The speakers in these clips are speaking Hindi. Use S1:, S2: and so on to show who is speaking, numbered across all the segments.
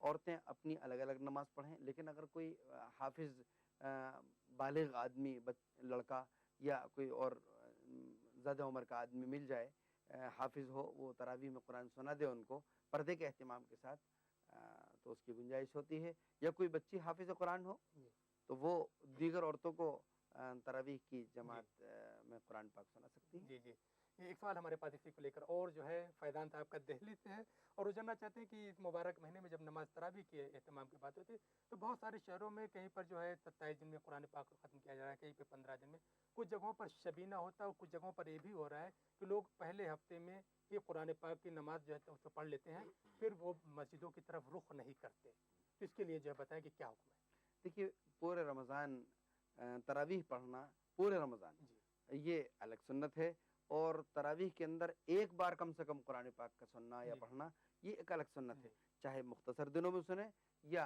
S1: औरतें अपनी अलग-अलग नमाज़ पढ़ें, लेकिन अगर कोई हाफ़िज़ बालिग़ आदमी लड़का या कोई और ज़्यादा उम्र का आदमी मिल जाए, हाफ़िज़ हो, वो तरावीह में कुरान सुना दे उनको पर्दे के एहतिमाम के साथ, तो उसकी गुंजाइश होती है। या कोई बच्ची हाफ़िज़ कुरान हो, तो वो दीगर औरतों को तरावीह की जमात में कुरान पाक सुना सकती हैं।
S2: जी, जी। ये एक सवाल हमारे पास इसी को लेकर और जो है फैज़ान साहब का दिल्ली से है और वो जानना चाहते हैं कि इस मुबारक महीने में जब नमाज़ तरावी के एहतमाम की बात होती है, तो बहुत सारे शहरों में कहीं पर जो है 27 दिन में कुरान पाक को ख़त्म किया जा रहा है, कहीं पे 15 दिन में। कुछ जगहों पर शबीना होता है और कुछ जगहों पर ये भी हो रहा है कि लोग पहले हफ़्ते में ये कुरान पाक की नमाज़ जो है तो उसको पढ़ लेते हैं, फिर वो मस्जिदों की तरफ रुख नहीं करते। तो इसके लिए जो है बताएँ कि क्या हुक्म है?
S1: देखिए, पूरे रमज़ान तरावीह पढ़ना, पूरे रमज़ान,
S2: जी।
S1: ये अलग सुन्नत है और तरावीह के अंदर एक बार कम से कम कुरान पाक का सुनना या
S2: जी, जी।
S1: पढ़ना, ये एक अलग सुन्नत
S2: जी,
S1: है। चाहे मुख्तसर दिनों में सुने या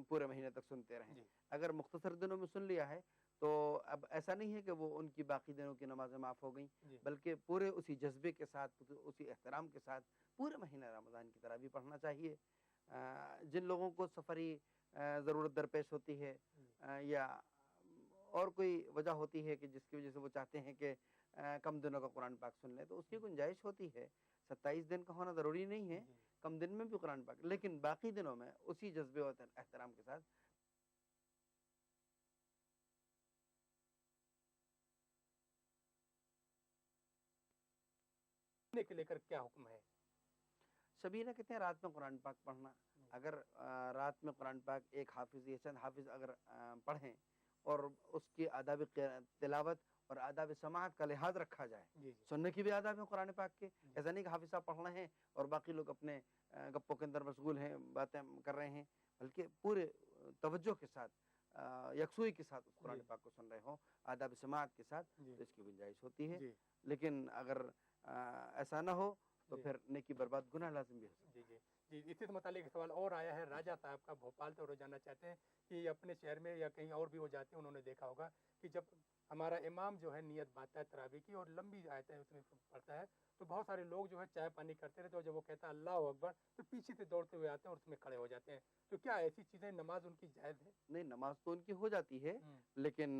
S1: पूरे महीने तक सुनते रहें।
S2: जी।
S1: अगर मुख्तसर दिनों में सुन लिया है, तो अब ऐसा नहीं है कि वो उनकी बाकी दिनों की नमाज़ें माफ़ हो गईं,
S2: जी।
S1: बल्कि पूरे उसी जज़्बे के साथ, उसी एहतराम के साथ पूरे महीने रमज़ान की तरावीह पढ़ना चाहिए। जिन लोगों को सफ़री ज़रूरत दरपेश होती है, या और कोई वजह होती है कि जिसकी वजह से वो चाहते हैं कि कम दिनों का कुरान पाक सुन लें, तो उसकी गुंजाइश होती है। 27 दिन का होना ज़रूरी नहीं है,
S2: जी।
S1: कम दिन में भी कुरान पाक, लेकिन बाकी दिनों में उसी जज़्बे और एहतराम के साथ
S2: ने के लेकर क्या हुक्म है?
S1: शबीना कहते हैं रात में कुरान पाक पढ़ना। अगर रात में कुरान पाक एक हाफ़िज़ या चंद हाफ़िज़ अगर पढ़ें और उसकी आदाब तिलावत और आदाब समाअत का लिहाज़ रखा जाए,
S2: जी, जी।
S1: सुनने की भी आदाब है कुरान पाक के।
S2: जी।
S1: ऐसा नहीं कि हाफ़िज़ साहब पढ़ रहे हैं और बाकी लोग अपने गप्पों के अंदर मशगूल हैं, बातें कर रहे हैं, बल्कि पूरे तवज्जो के साथ, यकसुई के साथ उस कुरान
S2: जी,
S1: पाक को सुन रहे हों, आदाब समाअत के साथ,
S2: जी,
S1: तो इसकी गुंजाइश होती है।
S2: जी,
S1: लेकिन अगर ऐसा ना हो, तो
S2: जी,
S1: फिर नेकी बर्बाद, गुनाह लाज़िम भी हो सकता
S2: जी,
S1: है।
S2: जी। जी, इसी से मुताल्लिक एक सवाल और आया है राजा साहब का भोपाल से और वो जानना चाहते हैं कि अपने शहर में या कहीं और भी वो जाते हैं, उन्होंने देखा होगा कि जब हमारा इमाम जो है नियत बाँधता है तरावी की और लंबी आयतें उसमें पढ़ता है, तो बहुत सारे लोग जो है चाय-पानी करते रहते हैं और जब वो कहता है अल्लाहू अकबर, तो पीछे से दौड़ते हुए आते हैं और उसमें खड़े हो जाते हैं। तो क्या ऐसी चीज़ें नमाज़ उनकी जायज़ है?
S1: नहीं, नमाज़ तो उनकी हो जाती है,
S2: हुँ।
S1: लेकिन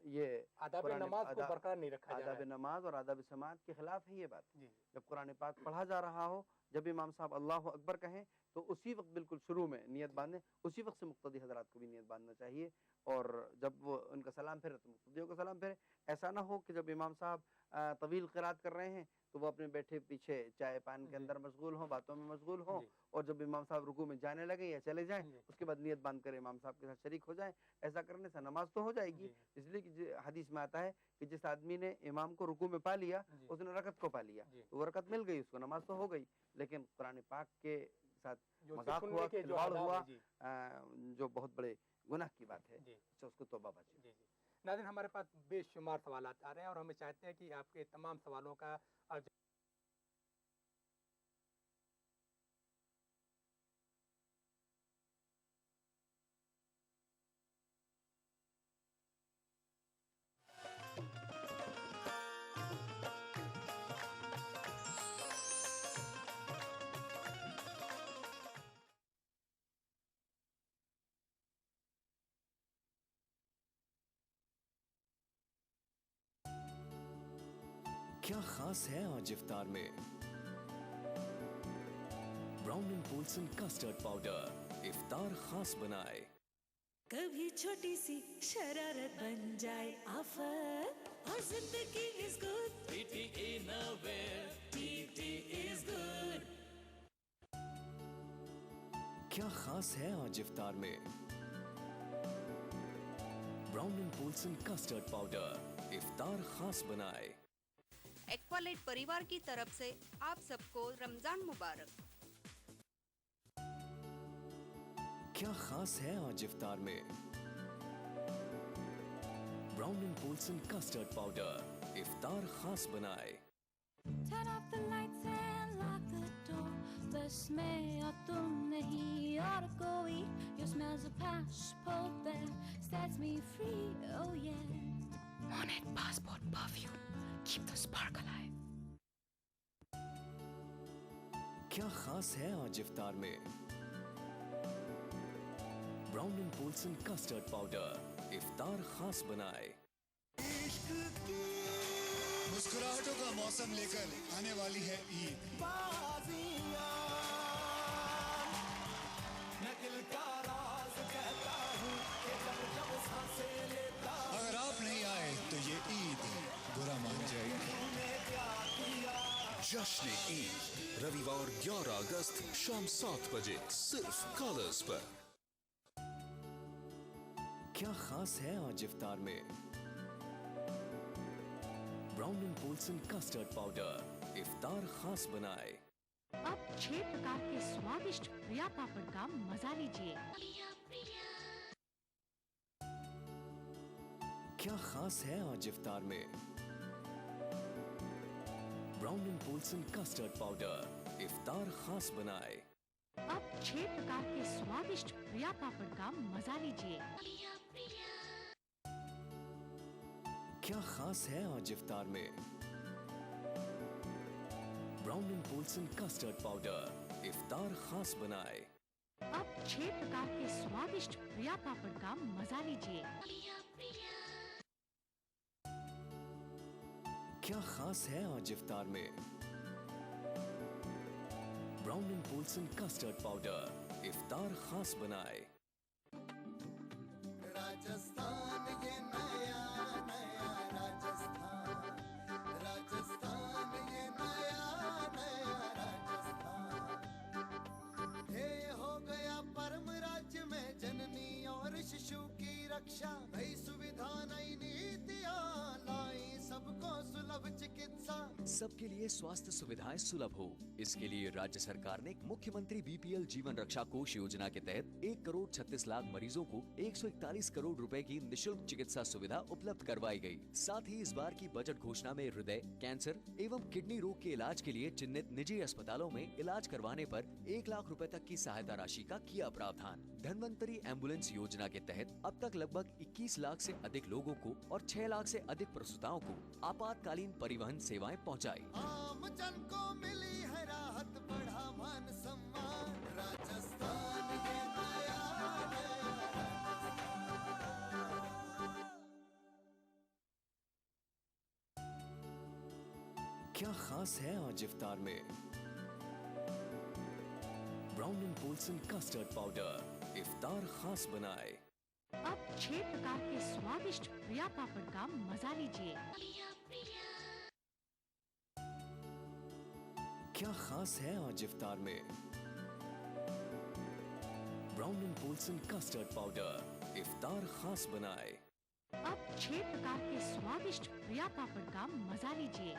S1: ये
S2: आदाब
S1: कुरान
S2: नमाज़ को बरकरार नहीं रखा जा रहा
S1: आदाब
S2: है।
S1: नमाज़ और आदाब समात के खिलाफ है ये बात।
S2: जी, जी।
S1: जब कुरान पाक पढ़ा जा रहा हो, जब इमाम साहब अल्लाहु अकबर कहें, तो उसी वक़्त बिल्कुल शुरू में नियत
S2: जी,
S1: बाँधें, उसी वक़्त से मुक्तदी हज़रात को भी नियत बाँधना चाहिए और जब वो उनका सलाम फिरे, तो मुक्तदियों का सलाम फिरे। ऐसा ना हो कि जब इमाम साहब तवील क़िरात कर रहे हैं, तो वो अपने बैठे पीछे चाय-पान के
S2: जी,
S1: अंदर मशगूल हों, बातों में मशगूल हों
S2: जी,
S1: और जब इमाम साहब रुकू में जाने लगें या चले जाएँ,
S2: जी,
S1: उसके बाद नियत बाँध कर इमाम साहब के साथ शरीक हो जाएँ। ऐसा करने से नमाज़ तो हो जाएगी,
S2: जी,
S1: इसलिए कि हदीस में आता है कि जिस आदमी ने इमाम को रुकू में पा लिया,
S2: जी,
S1: उसने रकत को पा लिया।
S2: जी।
S1: तो वो रकत मिल गई उसको, नमाज़ तो हो गई। लेकिन कुरान पाक के साथ
S2: जो उसके
S1: मज़ाक हुआ,
S2: सुनने के जो
S1: खिलवाड़
S2: आदाब
S1: हुआ,
S2: हैं। जी,
S1: जो बहुत बड़े गुनाह की बात है,
S2: जी।
S1: उससे उसको तौबा वाजिब
S2: जी,
S1: है।
S2: जी। नाज़रीन हमारे पास बेशुमार सवालात आ रहे हैं और हमें चाहते हैं कि आपके तमाम सवालों का
S3: क्या खास है आज इफ्तार में? Brown and Polson custard powder इफ्तार खास बनाए।
S4: कभी छोटी सी शरारत बन जाए आफत और जिंदगी is good TT innerwear TT is good.
S3: क्या खास है आज इफ्तार में? Brown and Polson custard powder इफ्तार खास बनाए।
S5: एक्वालाइट परिवार की तरफ से आप सबको रमजान मुबारक।
S3: क्या खास है आज इफ्तार में? Brown and Polson custard powder इफ्तार खास बनाए।
S4: Turn off the lights and lock the door. बस मैं और तुम नहीं और कोई. Your smell's a passport that sets me free. Oh yeah. Monet passport perfume. Keep the spark alive.
S3: क्या खास है आज इफ्तार में? Brown and Polson custard powder इफ्तार खास बनाए।
S6: मुस्कुराहटों का मौसम लेकर आने वाली है ईद। अगर आप नहीं आए तो ये ईद बुरा मान जाएगी।
S7: जश्न ईद रविवार 11 अगस्त शाम 7 बजे सिर्फ कलर्स पर।
S3: क्या खास है आज इफ्तार में? Brown and Polson custard powder इफ्तार खास बनाए।
S8: अब 6 प्रकार के स्वादिष्ट प्रिया पापड़ का मजा लीजिए।
S3: क्या खास है आज इफ्तार में? Brown and Polson custard powder इफ्तार खास बनाए।
S8: अब 6 प्रकार के स्वादिष्ट प्रिया पापड़ का मजा लीजिए।
S3: क्या खास है आज इफ्तार में? Brown and Polson custard powder इफ्तार खास बनाए।
S8: अब 6 प्रकार के स्वादिष्ट प्रिया पापड़ का मजा लीजिए।
S3: क्या खास है आज इफ्तार में? Brown and Polson custard powder इफ्तार खास बनाए।
S9: राजस्थान ये नया नया राजस्थान, राजस्थान ये नया नया राजस्थान। हे हो गया परम राज्य में जननी और शिशु की रक्षा, नई सुविधा नई नीतियां लाई सबको सुलभ चिकित्सा।
S10: सबके लिए स्वास्थ्य सुविधाएं सुलभ हो, इसके लिए राज्य सरकार ने मुख्यमंत्री बीपीएल जीवन रक्षा कोष योजना के तहत 1 करोड़ 36 लाख मरीजों को 141 करोड़ रुपए की निशुल्क चिकित्सा सुविधा उपलब्ध करवाई गई। साथ ही इस बार की बजट घोषणा में हृदय, कैंसर एवं किडनी रोग के इलाज के लिए चिन्हित निजी अस्पतालों में इलाज करवाने पर 1 लाख रुपए तक की सहायता राशि का किया प्रावधान। धन्वंतरी एम्बुलेंस योजना के तहत अब तक लगभग 21 लाख से अधिक लोगों को और 6 लाख से अधिक प्रसूताओं को आपातकालीन परिवहन सेवाएं पहुंचाई।
S9: आम जन को मिली है राहत, बढ़ा मान सम्मान। राजस्थान ये नया नया
S3: क्या खास है आज इफ्तार में? Brown and Polson custard powder इफ्तार खास बनाए।
S8: अब 6 प्रकार के स्वादिष्ट प्रिया पापड़ का मजा लीजिए।
S3: क्या खास है आज इफ्तार में? Brown and Polson custard powder इफ्तार खास बनाए।
S8: अब 6 प्रकार के स्वादिष्ट प्रिया पापड़ का मजा लीजिए।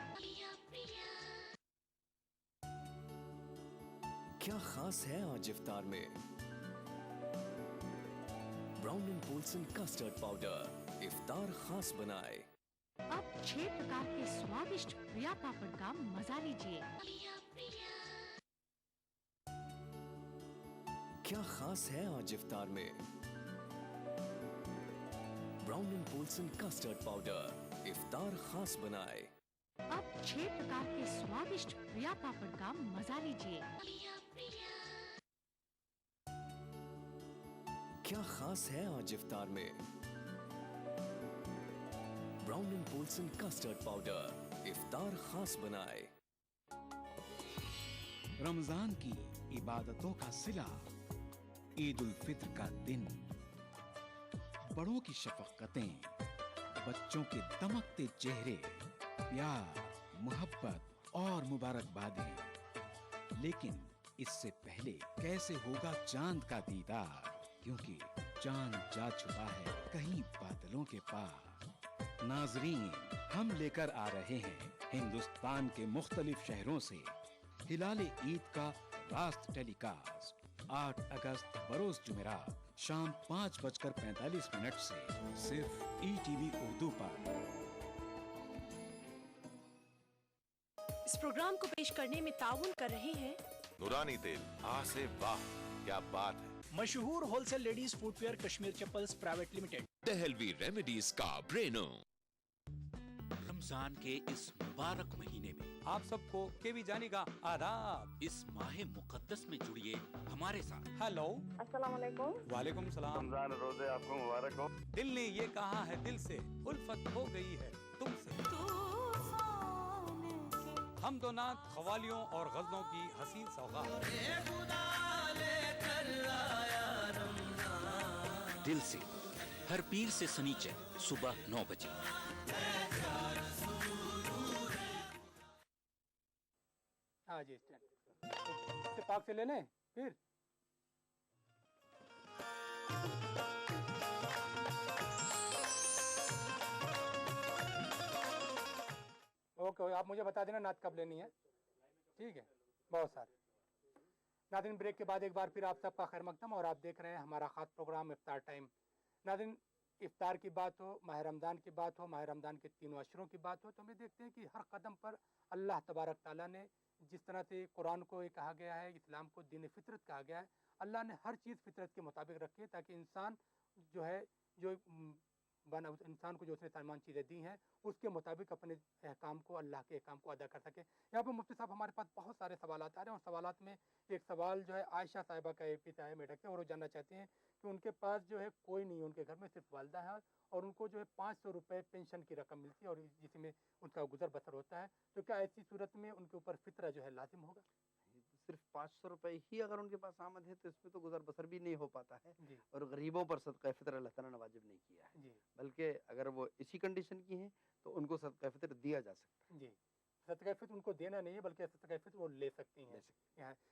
S3: क्या खास है आज इफ्तार में? Brown and Polson custard powder इफ्तार खास बनाए।
S8: अब 6 प्रकार के स्वादिष्ट प्रिया पापड़ का मजा लीजिए।
S3: क्या खास है आज इफ्तार में? Brown and Polson custard powder इफ्तार खास बनाए।
S8: अब 6 प्रकार के स्वादिष्ट प्रिया पापड़ का मजा लीजिए।
S3: क्या खास है आज इफ्तार में? Brown and Polson custard powder इफ्तार खास बनाए।
S11: रमजान की इबादतों का सिला, ईद उल फित्र का दिन, बड़ों की शफकतें, बच्चों के दमकते चेहरे, प्यार, मोहब्बत और मुबारकबादें। लेकिन इससे पहले कैसे होगा चांद का दीदार, क्योंकि चांद जा छुपा है कहीं बादलों के पार। नाजरीन, हम लेकर आ रहे हैं हिंदुस्तान के मुख्तलिफ शहरों से हिलाल ईद का रास्त टेलीकास्ट 8 अगस्त बरोज जुमेरात शाम 5:45 से सिर्फ ETV उर्दू पर।
S12: इस प्रोग्राम को पेश करने में ताउन कर रहे हैं
S13: नूरानी तेल, आ से वाह, क्या बात है।
S14: मशहूर wholesale ladies footwear Kashmir chappals private limited.
S7: Dehlvi remedies का ब्रेनो।
S11: रमजान के इस मुबारक महीने में
S15: आप सबको केवी जानी का आदाब।
S16: इस माहे मुकद्दस में जुड़िए हमारे साथ।
S15: हेलो,
S17: अस्सलाम वालेकुम।
S15: वालेकुम सलाम।
S18: रमजान रोजे आपको मुबारक हो।
S15: दिल ने ये कहा है दिल से, उल्फत हो गई है तुमसे। हम दो नात खवालियों और गजलों की हसीन सौगात।
S16: दिल से हर पीर से सनीचर सुबह 9 बजे।
S2: हाँ जी, स्टैंड पाक से ले लें फिर। ओके, आप मुझे बता देना नात कब लेनी है। ठीक है, बहुत सारे नाज़रीन, ब्रेक के बाद एक बार फिर आप सबका खैर मकदम और आप देख रहे हैं हमारा खास प्रोग्राम इफ्तार टाइम। नाज़रीन, इफ्तार की बात हो, माह रमज़ान की बात हो, माह रमज़ान के 3 अशरों की बात हो, तो हम देखते हैं कि हर कदम पर अल्लाह तबारक ताला ने जिस तरह से कुरान को ये कहा गया है, इस्लाम को दीन फितरत कहा गया है, अल्लाह ने हर चीज़ फितरत के मुताबिक रखी है ताकि इंसान जो है जो बना इंसान को जो उसने तमाम चीज़ें दी हैं उसके मुताबिक अपने अहकाम को, अल्लाह के अहकाम को अदा कर सके। यहाँ पर मुफ्ती साहब हमारे पास बहुत सारे सवालात आ रहे हैं और सवालात में एक सवाल जो है आयशा साहिबा का पिता है मेढक से, और वो जानना चाहते हैं कि उनके पास जो है कोई नहीं है, उनके घर में सिर्फ वालदा है और उनको जो है 500 रुपये पेंशन की रकम मिलती है और जिसमें उनका गुजर बसर होता है, तो क्या ऐसी सूरत में उनके ऊपर फितरा जो है लाजिम होगा?
S1: सिर्फ 500 रुपए ही अगर उनके पास आमद है तो इसमें तो गुजर बसर भी नहीं हो पाता है और गरीबों पर सदका फितर अल्लाह ताला ने वाजिब नहीं किया है। बल्कि अगर वो इसी कंडीशन की हैं तो उनको सदका फितर दिया जा सकता है।
S2: जी, सदका फितर उनको देना नहीं है बल्कि सदका फितर वो ले सकती हैं।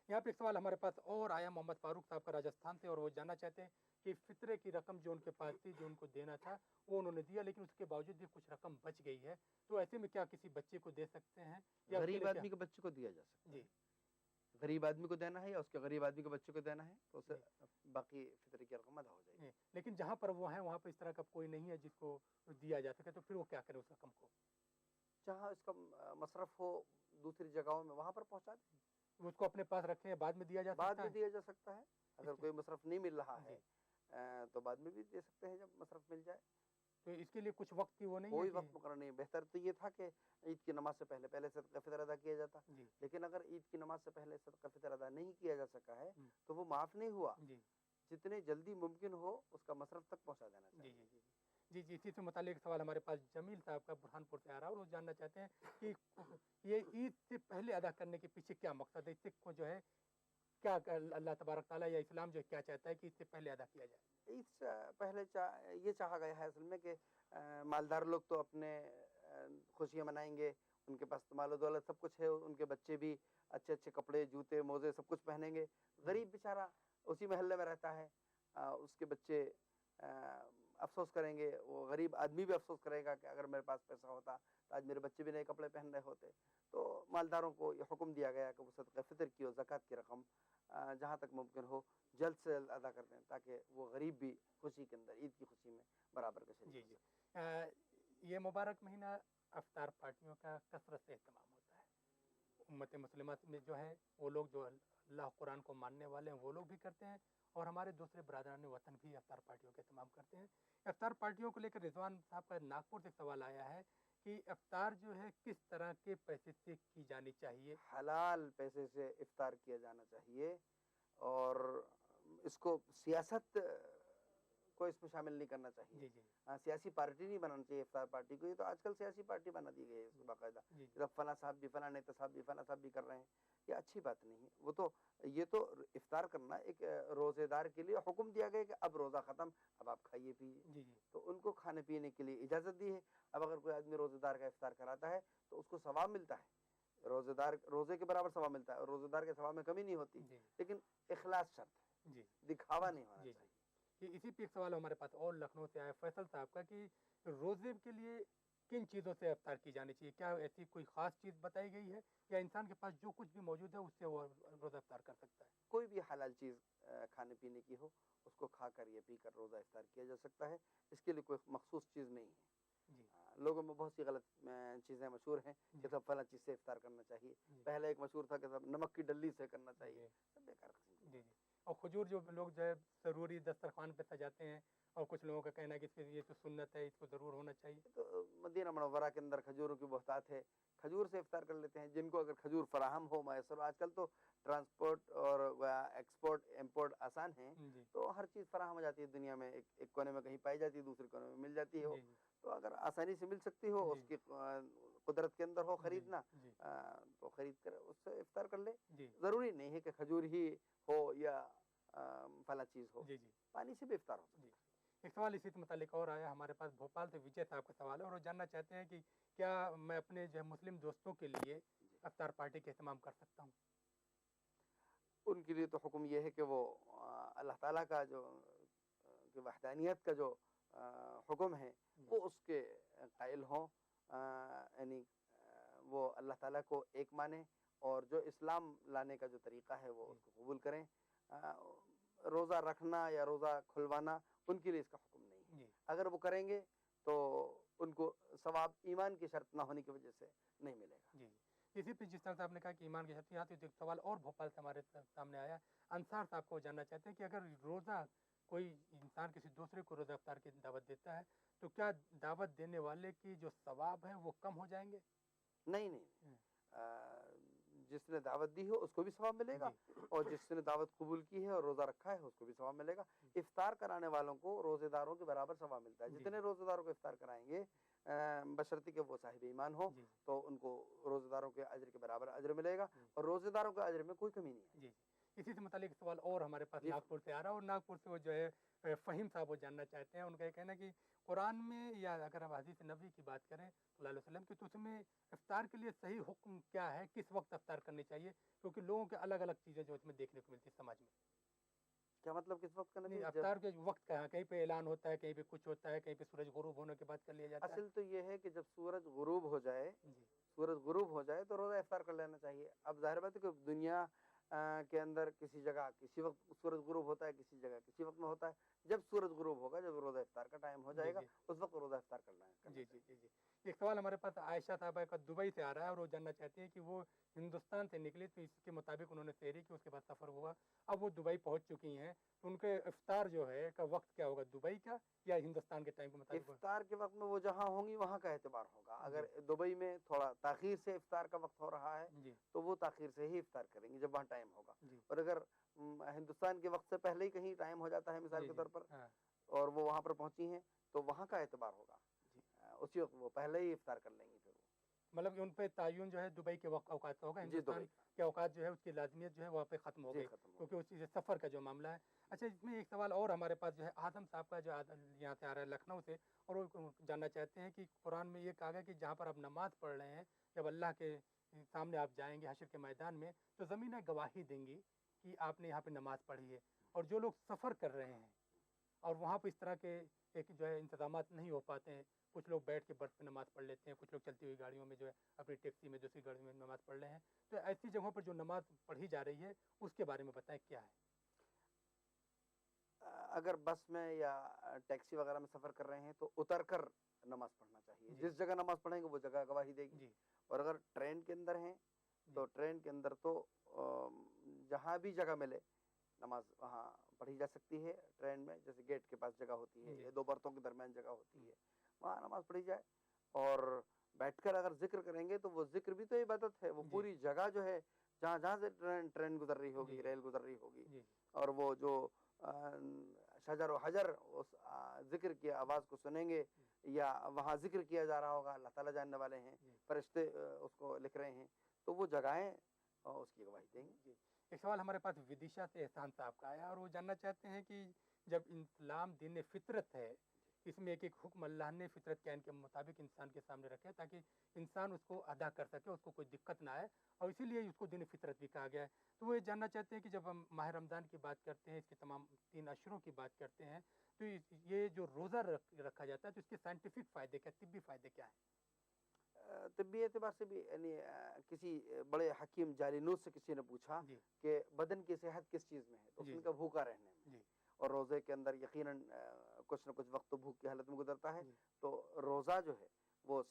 S2: यहाँ पे एक सवाल हमारे पास और आया मोहम्मद फारूक साहब का राजस्थान से, और वो जानना चाहते हैं कि फितरे की रकम जो उनके पास थी, जो उनको देना था वो उन्होंने दिया, लेकिन उसके बावजूद भी कुछ रकम बच गई है, तो ऐसे में क्या किसी बच्चे को दे सकते हैं या
S1: गरीब आदमी के बच्चे को दिया जा सकता है। गरीब आदमी को देना है या उसके गरीब आदमी के बच्चे को देना है तो उसे बाकी फितरे की रकम अदा हो जाएगी।
S2: लेकिन जहाँ पर वो है वहाँ पर इस तरह का कोई नहीं है जिसको दिया जा सके, तो फिर वो क्या करे उस रकम को?
S1: जहाँ इसका मसरफ हो दूसरी जगहों में वहाँ पर पहुँचा दें,
S2: उसको अपने पास रखें, बाद में दिया जा सकता है।
S1: बाद में दिया जा सकता है, अगर कोई मसरफ नहीं मिल रहा है तो बाद में भी दे सकते हैं जब मसरफ मिल जाए।
S2: तो इसके लिए कुछ वक्त की वो नहीं
S1: कोई वक्त मुकर्रर नहीं है। बेहतर तो ये था कि ईद की नमाज से पहले सदका फितर अदा किया जाता, लेकिन अगर ईद की नमाज से पहले सदका फितर अदा नहीं किया जा सका है तो वो माफ नहीं हुआ। जितने जल्दी मुमकिन हो उसका मसरफ तक पहुंचा देना चाहिए।
S2: जी, इसी से मुतालिक सवाल हमारे पास जमील साहब का बुरहानपुर से आ रहा है और वो जानना चाहते हैं कि ये ईद से पहले अदा करने के पीछे क्या मकसद है, इससे को जो है क्या अल्लाह तबारक ताला या इस्लाम जो क्या चाहता है कि इससे पहले अदा किया जाए?
S1: इससे पहले ये चाहा गया है असल में कि मालदार लोग तो अपने खुशियाँ मनाएंगे, उनके पास तो मालो दौलत सब कुछ है, उनके बच्चे भी अच्छे अच्छे कपड़े, जूते, मोजे सब कुछ पहनेंगे। गरीब बेचारा उसी महल्ले में रहता है, उसके बच्चे अफसोस करेंगे, वो गरीब आदमी भी अफसोस करेगा कि अगर मेरे पास पैसा होता तो आज मेरे बच्चे भी नए कपड़े पहन रहे होते। तो मालदारों को ये हुक्म दिया गया कि वो सदका फितर की और ज़कात की रकम जहाँ तक मुमकिन हो जल्द से जल्द अदा कर दें ताकि वो गरीब भी खुशी के अंदर, ईद की खुशी में बराबर के शरीक हो सके।
S2: ये मुबारक महीना अफ्तार पार्टियों का कसरत से अहतमाम होता है। उम्मत मुस्लिमा में जो है वो लोग जो अल्लाह कुरान को मानने वाले हैं वो लोग भी करते हैं और हमारे दूसरे बरादरान वतन भी अफ्तार पार्टियों का अहतमाम करते हैं। अफ्तार पार्टियों को लेकर रिजवान साहब का नागपुर से सवाल आया है कि अफ्तार जो है किस तरह के पैसे से की जानी चाहिए?
S1: हलाल पैसे से इफ्तार किया जाना चाहिए और इसको सियासत को इसमें शामिल नहीं करना चाहिए। सियासी पार्टी नहीं बनाना चाहिए इफ्तार पार्टी को, ये तो आजकल सियासी पार्टी बना दी गई है इसको बाकायदा। जब फला साहब भी, फला नेता साहब भी, फला साहब भी कर रहे हैं, ये अच्छी बात नहीं है। वो तो ये तो इफ्तार करना एक रोजेदार के लिए हुक्म दिया गया कि अब रोज़ा ख़त्म, अब आप खाइए पीजिए, तो उनको खाने पीने के लिए इजाज़त दी है। अब अगर कोई आदमी रोजेदार का इफ्तार कराता है तो उसको सवाब मिलता है, रोजेदार रोजे के बराबर सवाब मिलता है और रोजेदार के सवाब में कमी नहीं होती, लेकिन इखलास शर्त है, दिखावा नहीं होना चाहिए।
S2: इसी पे एक सवाल हमारे पास और लखनऊ से आया फैसल साहब का कि रोजे के लिए किन चीज़ों से इफ्तार की जानी चाहिए? क्या ऐसी कोई ख़ास चीज़ बताई गई है या इंसान के पास जो कुछ भी मौजूद है उससे वो रोज़ा इफ्तार कर सकता है?
S1: कोई भी हलाल चीज़ खाने पीने की हो उसको खाकर या पीकर रोज़ा इफ्तार किया जा सकता है, इसके लिए कोई मखसूस चीज़ नहीं है। लोगों में बहुत सी गलत चीज़ें मशहूर हैं कि सब फला चीज़ से इफ्तार करना चाहिए। पहले एक मशहूर था कि सब नमक की डल्ली से करना चाहिए, सब बेकार।
S2: और खजूर जो लोग जो है ज़रूरी दस्तरखान पे सजाते हैं, और कुछ लोगों का कहना है कि ये तो सुन्नत है, इसको ज़रूर होना चाहिए।
S1: तो मदीना मुनव्वरा के अंदर खजूरों की बहुतात है, खजूर से इफ्तार कर लेते हैं। जिनको अगर खजूर फराहम हो मैसर, आजकल तो ट्रांसपोर्ट और एक्सपोर्ट इम्पोर्ट आसान है, तो हर चीज़ फराहम हो जाती है दुनिया में। एक कोने में कहीं पाई जाती है, दूसरे कोने में मिल जाती है। तो अगर आसानी से मिल सकती हो, उसकी कुदरत के अंदर हो खरीदना, तो खरीद कर उससे इफ्तार कर ले। ज़रूरी नहीं है कि खजूर ही हो या फला चीज़ हो, पानी से भी इफ्तार हो सकता है।
S2: एक सवाल इसी से मुतालिक और आया हमारे पास, भोपाल से विजय साहब का सवाल है, और वो जानना चाहते हैं कि क्या मैं अपने जो है मुस्लिम दोस्तों के लिए इफ्तार पार्टी का एहतमाम कर सकता हूँ?
S1: उनके लिए तो हुक्म ये है कि वो अल्लाह ताला का जो कि वहदानियत का जो हुक्म है वो उसके कायल हों, यानी वो अल्लाह ताला को एक माने और जो इस्लाम लाने का जो तरीक़ा है वो उसको कबूल करें। रोज़ा रखना या रोज़ा खुलवाना उनके लिए इसका हुक्म नहीं है। अगर वो करेंगे तो उनको सवाब ईमान की शर्त ना होने की वजह से नहीं मिलेगा।
S2: जी, इसी पे जिस तरह से आपने कहा कि ईमान की शर्त, यहाँ से एक सवाल और भोपाल से हमारे सामने आया। अंसार साहब को जानना चाहते हैं कि अगर रोज़ा कोई इंसान किसी दूसरे को रोज़ा इफ्तार की दावत देता है, तो क्या दावत देने वाले की जो सवाब है वो कम हो जाएंगे?
S1: नहीं नहीं, जिसने दावत दी हो उसको भी सवाब मिलेगा, और जिसने दावत कबूल की है और रोज़ा रखा है उसको भी सवाब मिलेगा। इफ्तार कराने वालों को रोज़ेदारों के बराबर सवाब मिलता है। जितने रोज़ेदारों को इफ्तार कराएंगे बशर्ते कि वो साहिब ईमान हो, तो उनको रोज़ेदारों के अजर के बराबर अजर मिलेगा, और रोज़ेदारों के अजर में कोई कमी नहीं है।
S2: जी, इसी से मुतालिक सवाल और हमारे पास नागपुर से आ रहा है, और नागपुर से वो जो है फ़हीम साहब वो जानना चाहते हैं। उनका ये कहना है कि कुरान में या अगर हम हदीस नबी की बात करें सल्लल्लाहु अलैहि वसल्लम की, तो उसमें इफ्तार के लिए सही हुक्म क्या है, किस वक्त इफ्तार करनी चाहिए? क्योंकि लोगों के अलग अलग चीज़ें जो इसमें देखने को मिलती है समाज में।
S1: क्या मतलब किस वक्त करना चाहिए?
S2: इफ्तार के वक्त का कहीं पे ऐलान होता है, कहीं पे कुछ होता है, कहीं पे सूरज गुरूब होने के बाद कर लिया जाता है।
S1: असल तो ये है कि जब सूरज गुरूब हो जाए, सूरज गुरूब हो जाए तो रोज़ा इफ्तार कर लेना चाहिए। अब जाहिर बात है कि दुनिया के अंदर किसी जगह किसी वक्त सूरज गुरूब होता है, किसी जगह किसी वक्त में होता है। जब सूरज गुरूब होगा, जब रोज़ा इफ्तार का टाइम हो जाएगा, उस वक्त रोज़ा इफ्तार करना है।
S2: जी जी जी जी। एक सवाल हमारे पास आयशा साहबा का दुबई से आ रहा है, और वो जानना चाहती है कि वो हिंदुस्तान से निकली तो इसके मुताबिक उन्होंने तहरी की, उसके बाद सफ़र हुआ, अब वो दुबई पहुंच चुकी हैं, तो उनके इफ्तार जो है का वक्त क्या होगा, दुबई का या हिंदुस्तान के टाइम के मुताबिक?
S1: इफ्तार के वक्त में वो जहाँ होंगी वहाँ का एतबार होगा। अगर दुबई में थोड़ा ताख़ीर से इफ्तार का वक्त हो रहा है तो वो ताख़ीर से ही इफ्तार करेंगी जब वहाँ टाइम होगा। और अगर हिंदुस्तान के वक्त से पहले ही कहीं टाइम हो जाता है मिसाल के तौर पर, और वो वहाँ पर पहुँची हैं, तो वहाँ का एतबार होगा, उसी वक्त वो पहले ही इफ्तार कर लेंगी। फिर
S2: मतलब उन पे तायुन जो है दुबई के वक्त औकात का होगा, हिंदुस्तान के औकात जो है उसकी लाजमियत जो है वहाँ पे ख़त्म हो गई, क्योंकि उस सफ़र का जो मामला है। अच्छा, इसमें एक सवाल और हमारे पास जो है आदम साहब का जो यहाँ से आ रहा है लखनऊ से, और वो जानना चाहते हैं कि कुरान में ये कहा गया कि जहाँ पर आप नमाज़ पढ़ रहे हैं, जब अल्लाह के सामने आप जाएंगे हशर के मैदान में, तो ज़मीनें गवाही देंगी कि आपने यहाँ पर नमाज़ पढ़ी है। और जो लोग सफ़र कर रहे हैं और वहाँ पर इस तरह के एक जो है इंतज़ामात नहीं हो पाते हैं, कुछ लोग बैठ के बर्थ पे नमाज़ पढ़ लेते हैं, कुछ लोग चलती हुई गाड़ियों में जो है अपनी टैक्सी में दूसरी गाड़ी में नमाज़ पढ़ रहे हैं, तो ऐसी जगहों पर जो नमाज़ पढ़ी जा रही है उसके बारे में बताएं क्या है?
S1: अगर बस में या टैक्सी वगैरह में सफ़र कर रहे हैं तो उतर कर नमाज़ पढ़ना चाहिए। जिस जगह नमाज़ पढ़ेंगे वो जगह गवाही देगी। और अगर ट्रेन के अंदर हैं तो ट्रेन के अंदर तो जहाँ भी जगह मिले नमाज वहाँ पढ़ी जा सकती है। ट्रेन में जैसे गेट के पास जगह होती है या दो बर्तों के दरमियान जगह होती है, वहाँ नमाज पढ़ी जाए। और बैठकर अगर जिक्र करेंगे तो वो जिक्र भी तो इबादत है। वो पूरी जगह जो है जहाँ जहाँ से ट्रेन गुजर रही होगी, रेल गुजर रही होगी, और वो जो शजर व हजर उस जिक्र की आवाज़ को सुनेंगे, या वहाँ जिक्र किया जा रहा होगा, अल्लाह ताला जानने वाले हैं, फरिश्ते उसको लिख रहे हैं, तो वो जगहें उसकी गवाही देंगी।
S2: एक सवाल हमारे पास विदिशा से एहसान साहब का आया, और वो जानना चाहते हैं कि जब इस्लाम दीन फितरत है, इसमें एक एक हुक्म अल्लाह ने फितरत के के मुताबिक इंसान के सामने रखे ताकि इंसान उसको अदा कर सके, उसको कोई दिक्कत ना आए, और इसीलिए उसको दीन फितरत भी कहा गया है। तो वो ये जानना चाहते हैं कि जब हम माह रमज़ान की बात करते हैं, इसके तमाम 3 अशरों की बात करते हैं, तो ये जो रोज़ा रखा जाता है तो इसके साइंटिफिक फ़ायदे क्या, तिब्बी फ़ायदे क्या हैं?
S1: तिब्बी एतबार से भी यानी किसी बड़े हकीम जालिनूस से किसी ने पूछा कि बदन की सेहत किस चीज़ में है, तो उसने कहा भूखा रहने में। और रोज़े के अंदर यकीनन कुछ न कुछ वक्त तो भूख की हालत में गुजरता है, तो रोज़ा जो है वो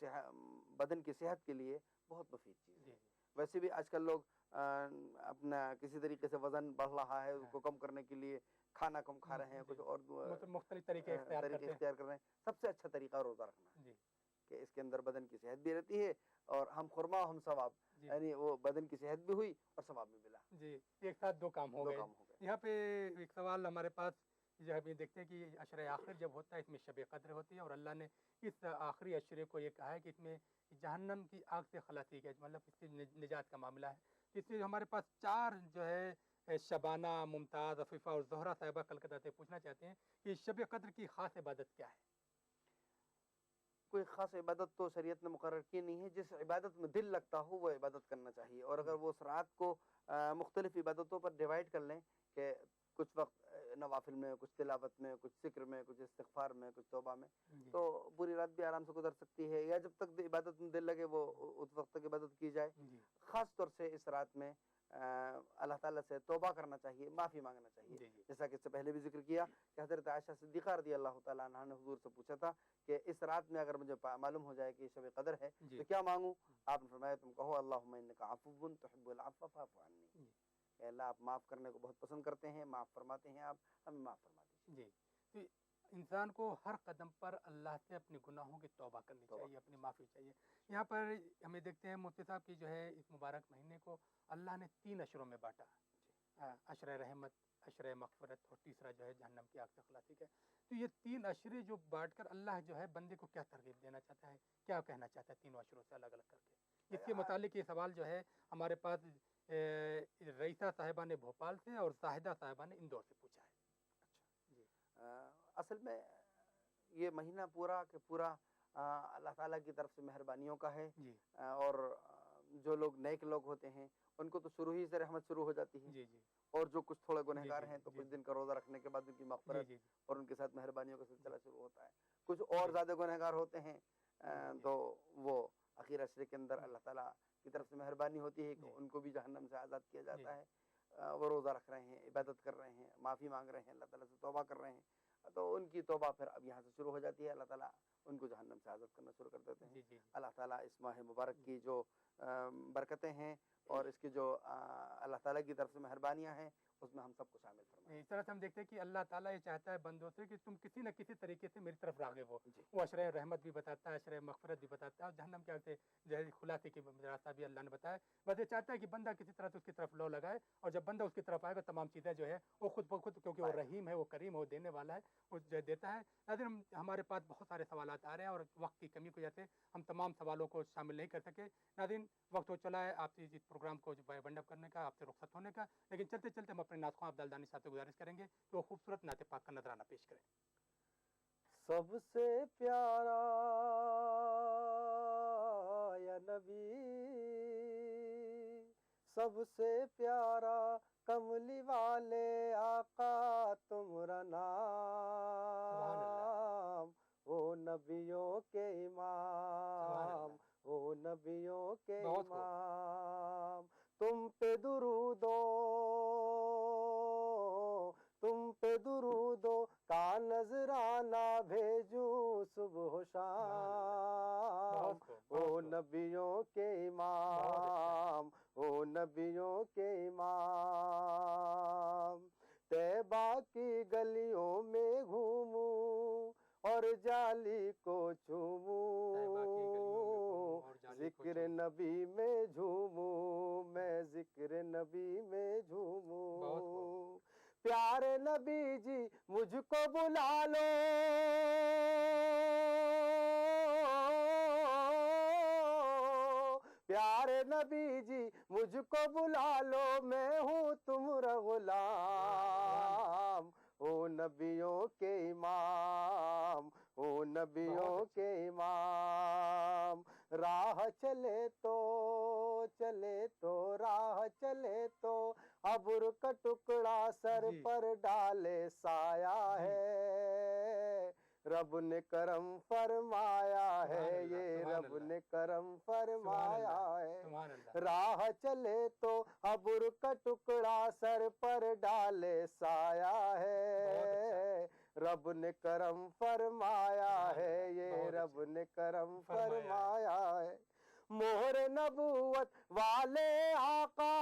S1: बदन की सेहत के लिए बहुत मुफीद चीज़ है। वैसे भी आजकल लोग अपना किसी तरीके से वजन बढ़ रहा है, उसको कम करने के लिए खाना कम खा रहे हैं, कुछ और
S2: मतलब मुख्तलिफ तरीके इख्तियार
S1: कर रहे हैं, सबसे अच्छा तरीका रोज़ा रखना है कि इसके अंदर बदन की सेहत भी रहती है और हम खुरमा हम सवाब, यानी वो बदन की सेहत भी हुई और सवाब भी मिला।
S2: जी, एक साथ दो काम हो गए। यहाँ पे एक सवाल हमारे पास जो है, देखते हैं कि अशरे आखिर जब होता है इसमें शब कद्र होती है और अल्लाह ने इस आखिरी अशरे को ये कहा है कि इसमें जहन्नम की आग से खलासी है, मतलब इससे निजात का मामला है। इसलिए हमारे पास 4 जो है शबाना, मुमताज़, अफीफ़ा और ज़ोहरा साहिबा कलकत्ता से पूछना चाहते हैं कि शब कद्र की ख़ास इबादत क्या है?
S1: कोई ख़ास इबादत तो शरीयत ने मुकर्रर की नहीं है, जिस इबादत में दिल लगता हो वो इबादत करना चाहिए। और अगर वो उस रात को मुख्तलिफ इबादतों पर डिवाइड कर लें कि कुछ वक्त नवाफिल में, कुछ तिलावत में, कुछ ज़िक्र में, कुछ इस्तिग़फ़ार में, कुछ तौबा में, तो पूरी रात भी आराम से गुजर सकती है। या जब तक इबादत में दिल लगे वो उस वक्त तक इबादत की जाए। ख़ास तौर से इस रात में अल्लाह ताला से तौबा करना चाहिए, माफ़ी मांगना चाहिए। जैसा कि इससे पहले भी जिक्र किया कि हज़रत आयशा सिद्दीक़ा रज़ियल्लाहु तआला अन्हा ने हुज़ूर से पूछा था कि इस रात में अगर मुझे मालूम हो जाए कि शब कद्र है तो क्या मांगूं? आपने फरमाया तुम कहो अल्लाहुम्मा इन्नका अफ़ुव्वुन तुहिब्बुल अफ़्व फ़अफ़ु अन्नी। अल्लाह आप माफ़ करने को बहुत पसंद करते हैं, माफ़ फरमाते हैं, आप हमें माफ़ फरमा दीजिए।
S2: जी, तो इंसान को हर कदम पर अल्लाह से अपने गुनाहों की तौबा करनी चाहिए, अपनी माफ़ी चाहिए। यहाँ पर हमें देखते हैं मुफ्ती साहब की जो है इस मुबारक महीने को अल्लाह ने 3 अशरों में बाँटा, अशरे रहमत, अशरे मग़फ़िरत और तीसरा जो है जहन्नम की आग से खलासी का। तो ये 3 अशरे जो बाँटकर अल्लाह जो है बंदे को क्या तरग़ीब देना चाहता है, क्या कहना चाहता है तीनों अशरों से अलग-अलग करके? इसके मुतालिक ये सवाल जो है हमारे पास रईसा साहिबा ने भोपाल से और ज़ाहिदा साहिबा ने इंदौर से पूछा है।
S1: असल में ये महीना पूरा के पूरा अल्लाह ताला की तरफ से मेहरबानियों का है। और जो लोग नेक लोग होते हैं उनको तो शुरू ही से रहमत शुरू हो जाती है। और जो कुछ थोड़े गुनहगार हैं तो कुछ दिन का रोज़ा रखने के बाद उनकी मग़फ़िरत और उनके साथ मेहरबानियों का सिलसिला शुरू होता है। कुछ और ज़्यादा गुनहगार होते हैं तो वो आखिर अशरे के अंदर अल्लाह ताला की तरफ से मेहरबानी होती है कि उनको भी जहन्नम से आज़ाद किया जाता है। वो रोज़ा रख रहे हैं, इबादत कर रहे हैं, माफ़ी मांग रहे हैं, अल्लाह ताला से तौबा कर रहे हैं, तो उनकी तौबा फिर अब यहाँ से शुरू हो जाती है। अल्लाह ताला उनको जहन्नम से आज़ाद करना शुरू कर देते हैं। अल्लाह ताला इस माह मुबारक की जो बरकतें हैं और इसकी जो अल्लाह ताला की तरफ से मेहरबानियाँ हैं उसमें हम सबको शामिल फरमाएं।
S2: इस तरह से हम देखते हैं कि अल्लाह ताला ये चाहता है बंदों से कि तुम किसी न किसी तरीके से मेरी तरफ राग़िब हो। वो अशरे रहमत भी बताता है, अशरे मग़फ़िरत भी बताता है और जहन्नम के आग से जो है खुलासे की रास्ता भी अल्लाह ने बताया। बस ये चाहता है कि बंदा किसी तरह से उसकी तरफ लो लगाए और जब बंदा उसकी तरफ आएगा तमाम चीज़ें जो है वो खुद ब खुद, क्योंकि वो रहीम है, वो करीम है, वो देने वाला है, वो जो देता है। नाज़रीन हमारे पास बहुत सारे सवालात आ रहे हैं और वक्त की कमी की वजह से हम तमाम सवालों को शामिल नहीं कर सके। नाज़रीन वक्त हो चला है आपसे इस प्रोग्राम को वाइंड अप करने का, आपसे रुख़्सत होने का, लेकिन चलते चलते हम अपने नात ख़्वां अब्दुल दानी साहब से गुजारिश करेंगे कि वो खूबसूरत नाते पाक का नजराना पेश करें।
S17: सबसे प्यारा या नबी, सबसे प्यारा कमली वाले आका तुमरा नाम, ओ नबियों के इमाम, ओ नबियों के इमाम। तुम पे दुरूदो, तुम पे दुरूदो का नजराना भेजूं सुबह शाम, ओ नबियों के इमाम, ओ नबियों के इमाम। तैबा की गलियों में घूमूं और जाली को चूमूं, जिक्र नबी में झूमूं, मैं जिक्र नबी में झूमूं। प्यारे नबी जी मुझको बुला लो, प्यारे नबी जी मुझको बुला लो, मैं हूँ तुम्हारा गुलाम, ओ नबियों के इमाम, ओ नबियों के इमाम। राह चले तो राह चले तो अब्र का टुकड़ा सर पर डाले साया है, रब ने करम फरमाया है, ये रब ने करम फरमाया है। राह चले तो अब्र का टुकड़ा सर पर डाले साया है, रब ने करम फरमाया है, ये रब ने करम फरमाया है। मोहर नबूवत वाले आका,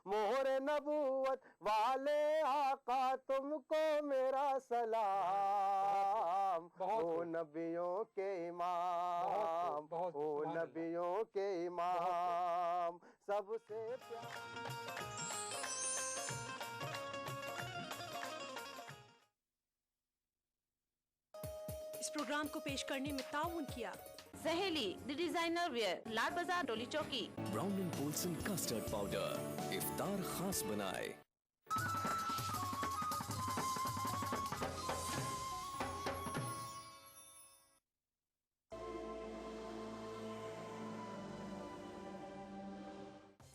S17: मोहर नबूवत वाले आका, तुमको मेरा सलाम। ओ नबियों के इमाम, ओ नबियों के इमाम, सबसे
S12: इस प्रोग्राम को पेश करने में ताउन किया
S8: सहेली the designer wear, Lal Bazaar, Doli Chowki.
S3: Brown and Polson custard powder इफ्तार खास बनाए।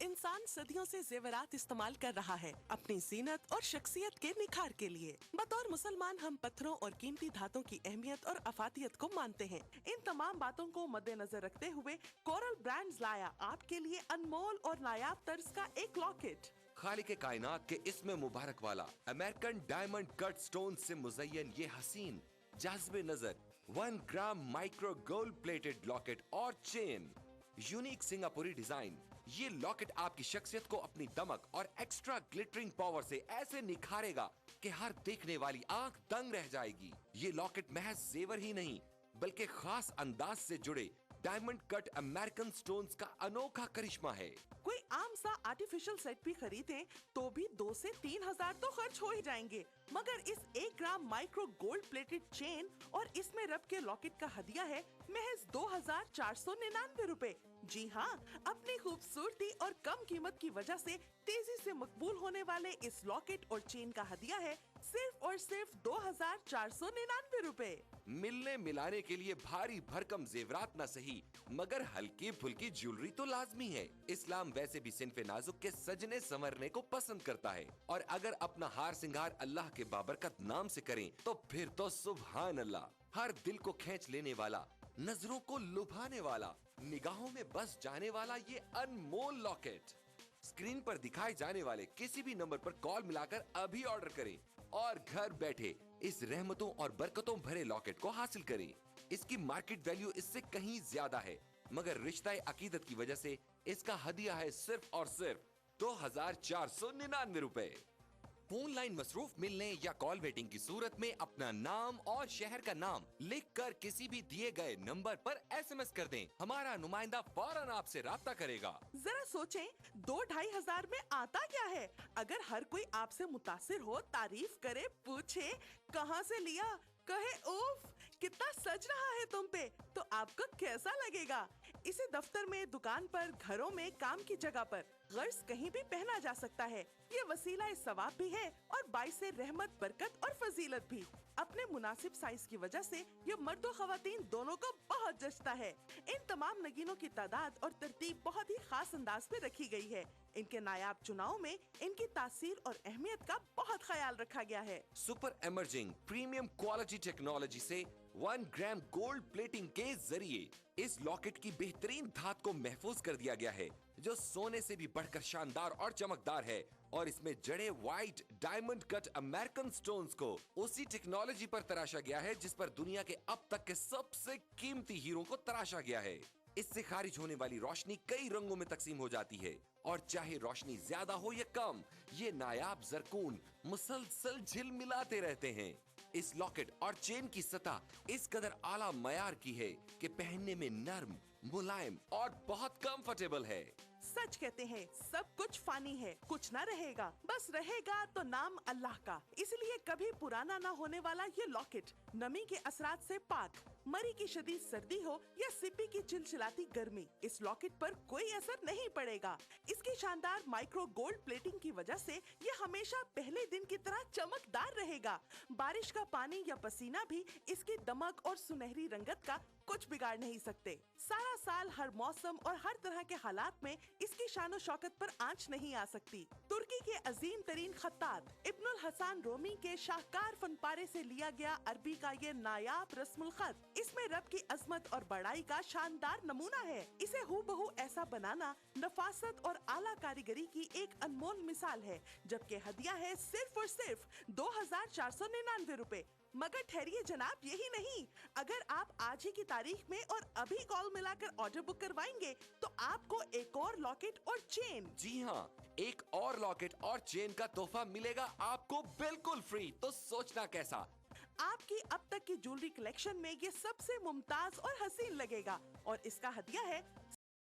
S19: इंसान सदियों से जेवरात इस्तेमाल कर रहा है अपनी जीनत और शख्सियत के निखार के लिए। बतौर मुसलमान हम पत्थरों और कीमती धातों की अहमियत और अफादियत को मानते हैं। इन तमाम बातों को मद्देनजर रखते हुए कोरल ब्रांड्स लाया आपके लिए अनमोल और नायाब तर्ज का एक लॉकेट।
S13: खालिक कायनात के इसमें मुबारक वाला अमेरिकन डायमंड कट स्टोन से मुज़य्यन ये हसीन जाज़बे नजर 1 ग्राम माइक्रो गोल्ड प्लेटेड लॉकेट और चेन, यूनिक सिंगापुरी डिजाइन। ये लॉकेट आपकी शख्सियत को अपनी दमक और एक्स्ट्रा ग्लिटरिंग पावर से ऐसे निखारेगा कि हर देखने वाली आंख दंग रह जाएगी। ये लॉकेट महज जेवर ही नहीं बल्कि खास अंदाज से जुड़े डायमंड कट अमेरिकन स्टोन्स का अनोखा करिश्मा है।
S19: कोई आम सा आर्टिफिशियल सेट भी खरीदें तो भी 2 से 3 हजार तो खर्च हो ही जाएंगे, मगर इस 1 ग्राम माइक्रो गोल्ड प्लेटेड चेन और इसमें रब के लॉकेट का हदिया है महज 2499 रुपए। जी हाँ, अपनी खूबसूरती और कम कीमत की वजह से तेजी से मकबूल होने वाले इस लॉकेट और चेन का हदिया है सिर्फ और सिर्फ 2499 रुपए।
S13: मिलने मिलाने के लिए भारी भरकम जेवरात न सही मगर हल्की फुल्की ज्वेलरी तो लाजमी है। इस्लाम वैसे भी सिनफे नाजुक के सजने संवरने को पसंद करता है और अगर अपना हार सिंगार अल्लाह के बाबरकत नाम से करें तो फिर तो सुभान अल्लाह। हर दिल को खींच लेने वाला, नजरों को लुभाने वाला, निगाहों में बस जाने वाला ये अनमोल लॉकेट स्क्रीन पर दिखाए जाने वाले किसी भी नंबर पर कॉल मिलाकर अभी ऑर्डर करें और घर बैठे इस रहमतों और बरकतों भरे लॉकेट को हासिल करें। इसकी मार्केट वैल्यू इससे कहीं ज्यादा है मगर रिश्ता अकीदत की वजह से इसका हदिया है सिर्फ और सिर्फ 2499 रुपए। फोन लाइन मसरूफ मिलने या कॉल वेटिंग की सूरत में अपना नाम और शहर का नाम लिखकर किसी भी दिए गए नंबर पर SMS कर दें। हमारा नुमाइंदा फौरन आपसे राब्ता करेगा।
S19: जरा सोचें, 2-2.5 हजार में आता क्या है? अगर हर कोई आपसे मुतासिर हो, तारीफ करे, पूछे कहाँ से लिया, कहे उफ कितना सज रहा है तुम पे, तो आपको कैसा लगेगा? इसे दफ्तर में, दुकान पर, घरों में, काम की जगह पर गर्ज कहीं भी पहना जा सकता है। ये वसीला सवाब भी है और बाइस रहमत, बरकत और फजीलत भी। अपने मुनासिब साइज की वजह से ये मर्द और खवातीन दोनों को बहुत जचता है। इन तमाम नगीनों की तादाद और तरतीब बहुत ही खास अंदाज में रखी गई है। इनके नायाब चुनाव में इनकी तासीर और अहमियत का बहुत ख्याल रखा गया है।
S13: Super emerging premium quality technology से 1 ग्राम गोल्ड प्लेटिंग के जरिए इस लॉकेट की बेहतरीन धात को महफूज कर दिया गया है जो सोने से भी बढ़कर शानदार और चमकदार है और इसमें जड़े white diamond cut American stones को उसी टेक्नोलॉजी पर तराशा गया है जिस पर दुनिया के अब तक के सबसे कीमती हीरो को तराशा गया है। इससे खारिज होने वाली रोशनी कई रंगों में तकसीम हो जाती है और चाहे रोशनी ज्यादा हो या कम, ये नायाब जरकून मुसलसल झिलमिलाते रहते हैं। इस लॉकेट और चेन की सतह इस कदर आला मयार की है कि पहनने में नर्म, मुलायम और बहुत कंफर्टेबल है।
S19: सच कहते हैं, सब कुछ फानी है, कुछ न रहेगा, बस रहेगा तो नाम अल्लाह का। इसलिए कभी पुराना न होने वाला ये लॉकेट नमी के असरात से पाक, मरी की शदीद सर्दी हो या सिपी की चिलचिलाती गर्मी, इस लॉकेट पर कोई असर नहीं पड़ेगा। इसकी शानदार माइक्रो गोल्ड प्लेटिंग की वजह से ये हमेशा पहले दिन की तरह चमकदार रहेगा। बारिश का पानी या पसीना भी इसकी दमक और सुनहरी रंगत का कुछ बिगाड़ नहीं सकते। सारा साल हर मौसम और हर तरह के हालात में इसकी शान और शौकत पर आंच नहीं आ सकती। तुर्की के अजीम तरीन खत्तात इब्नुल हसन रोमी के शाहकार फनपारे से लिया गया अरबी का ये नायाब रस्मुल खत इसमें रब की अजमत और बड़ाई का शानदार नमूना है। इसे हूबहू ऐसा बनाना नफासत और आला कारीगरी की एक अनमोल मिसाल है, जबकि हदिया है सिर्फ और सिर्फ 2499 रुपए। मगर ठहरिए जनाब, यही नहीं, अगर आप आज ही की तारीख में और अभी कॉल मिलाकर ऑर्डर बुक करवाएंगे तो आपको एक और लॉकेट और चेन।
S13: जी हाँ, एक और लॉकेट और चेन का तोहफा मिलेगा आपको बिल्कुल फ्री। तो सोचना कैसा?
S19: आपकी अब तक की ज्वेलरी कलेक्शन में ये सबसे मुमताज और हसीन लगेगा और इसका हदिया है